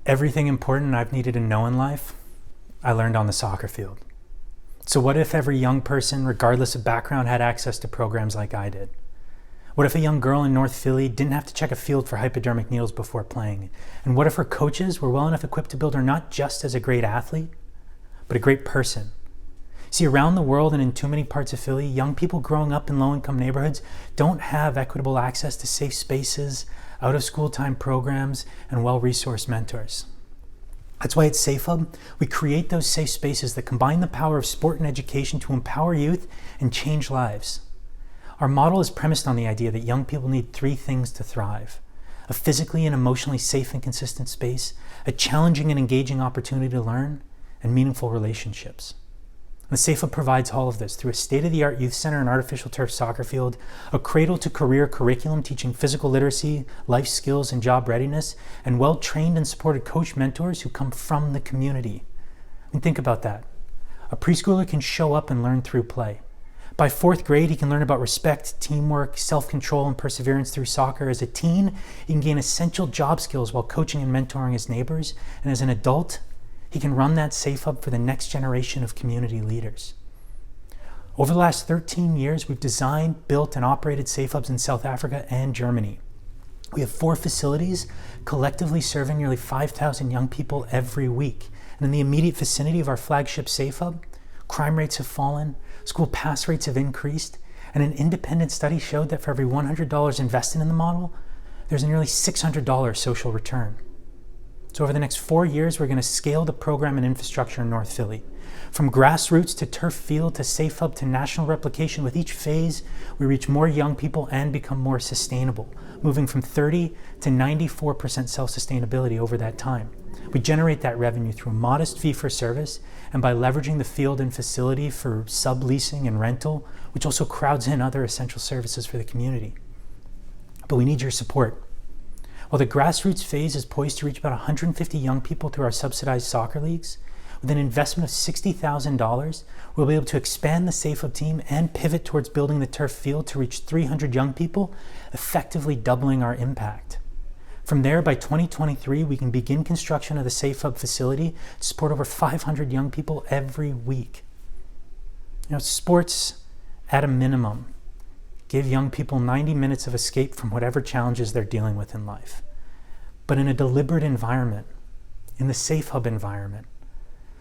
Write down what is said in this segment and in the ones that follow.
Everything important I've needed to know in life, I learned on the soccer field. So what if every young person, regardless of background, had access to programs like I did? What if a young girl in North Philly didn't have to check a field for hypodermic needles before playing? And what if her coaches were well enough equipped to build her not just as a great athlete, but a great person? See, around the world and in too many parts of Philly, young people growing up in low-income neighborhoods don't have equitable access to safe spaces, out-of-school time programs, and well-resourced mentors. That's why at SafeHub, we create those safe spaces that combine the power of sport and education to empower youth and change lives. Our model is premised on the idea that young people need three things to thrive: a physically and emotionally safe and consistent space, a challenging and engaging opportunity to learn, and meaningful relationships. The SafeHub provides all of this through a state-of-the-art youth center and artificial turf soccer field, a cradle-to-career curriculum teaching physical literacy, life skills, and job readiness, and well-trained and supported coach mentors who come from the community. And think about that. A preschooler can show up and learn through play. By fourth grade, he can learn about respect, teamwork, self-control, and perseverance through soccer. As a teen, he can gain essential job skills while coaching and mentoring his neighbors. And as an adult, he can run that SafeHub for the next generation of community leaders. Over the last 13 years, we've designed, built, and operated SafeHubs in South Africa and Germany. We have 4 facilities collectively serving nearly 5,000 young people every week. And in the immediate vicinity of our flagship SafeHub, crime rates have fallen, school pass rates have increased, and an independent study showed that for every $100 invested in the model, there's a nearly $600 social return. So over the next 4 years, we're going to scale the program and infrastructure in North Philly. From grassroots to turf field to SafeHub to national replication, with each phase, we reach more young people and become more sustainable, moving from 30 to 94% self-sustainability over that time. We generate that revenue through a modest fee for service and by leveraging the field and facility for subleasing and rental, which also crowds in other essential services for the community. But we need your support. While the grassroots phase is poised to reach about 150 young people through our subsidized soccer leagues, with an investment of $60,000, we'll be able to expand the SafeHub team and pivot towards building the turf field to reach 300 young people, effectively doubling our impact. From there, by 2023, we can begin construction of the SafeHub facility to support over 500 young people every week. Sports, at a minimum, give young people 90 minutes of escape from whatever challenges they're dealing with in life. But in a deliberate environment, in the SafeHub environment,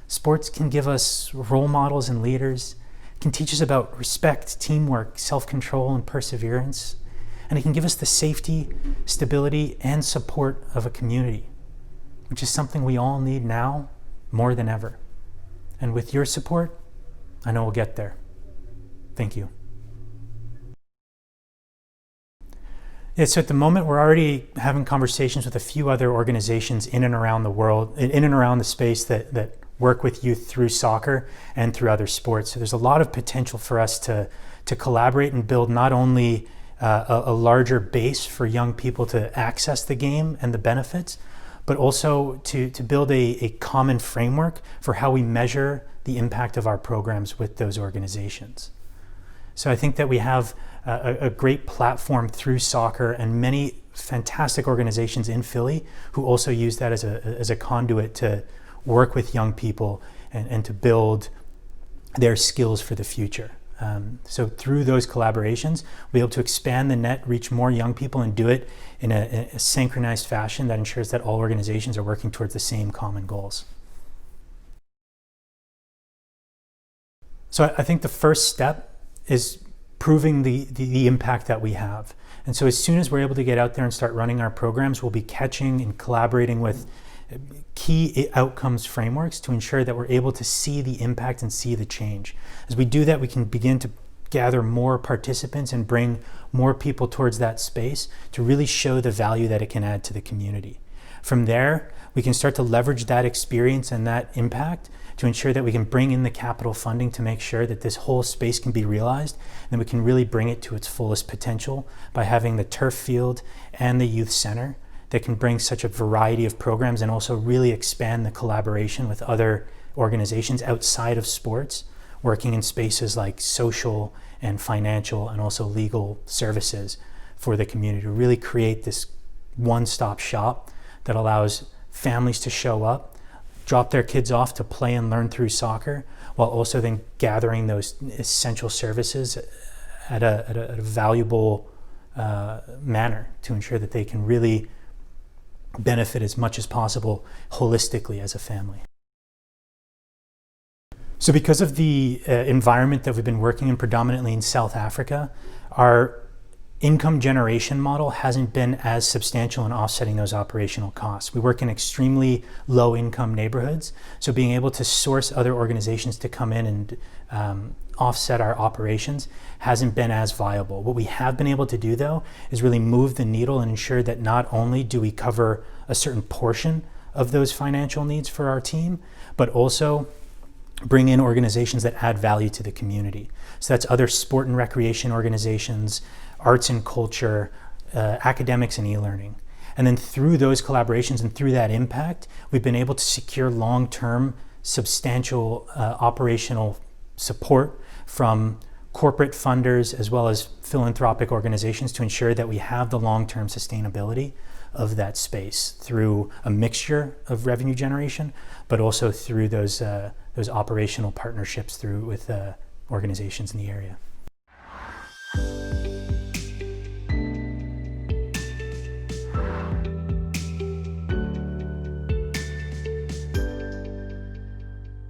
sports can give us role models and leaders, can teach us about respect, teamwork, self-control, and perseverance, and it can give us the safety, stability, and support of a community, which is something we all need now more than ever. And with your support, I know we'll get there. Thank you. Yeah, so at the moment, we're already having conversations with a few other organizations in and around the world, in and around the space that work with youth through soccer and through other sports. So there's a lot of potential for us to collaborate and build not only a larger base for young people to access the game and the benefits, but also to build a common framework for how we measure the impact of our programs with those organizations. So I think that we have a great platform through soccer and many fantastic organizations in Philly who also use that as a conduit to work with young people and to build their skills for the future. So through those collaborations, we'll be able to expand the net, reach more young people, and do it in a synchronized fashion that ensures that all organizations are working towards the same common goals. So I think the first step is proving the impact that we have. And so as soon as we're able to get out there and start running our programs, we'll be catching and collaborating with key outcomes frameworks to ensure that we're able to see the impact and see the change. As we do that, we can begin to gather more participants and bring more people towards that space to really show the value that it can add to the community. From there, we can start to leverage that experience and that impact to ensure that we can bring in the capital funding to make sure that this whole space can be realized, and we can really bring it to its fullest potential by having the turf field and the youth center that can bring such a variety of programs and also really expand the collaboration with other organizations outside of sports, working in spaces like social and financial and also legal services for the community to really create this one-stop shop that allows families to show up, drop their kids off to play and learn through soccer, while also then gathering those essential services at a valuable manner to ensure that they can really benefit as much as possible holistically as a family. So because of the environment that we've been working in predominantly in South Africa, our income generation model hasn't been as substantial in offsetting those operational costs. We work in extremely low income neighborhoods, so being able to source other organizations to come in and offset our operations hasn't been as viable. What we have been able to do though is really move the needle and ensure that not only do we cover a certain portion of those financial needs for our team, but also bring in organizations that add value to the community. So that's other sport and recreation organizations, arts and culture, academics and e-learning. And then through those collaborations and through that impact, we've been able to secure long-term, substantial operational support from corporate funders as well as philanthropic organizations to ensure that we have the long-term sustainability of that space through a mixture of revenue generation, but also through those operational partnerships with organizations in the area.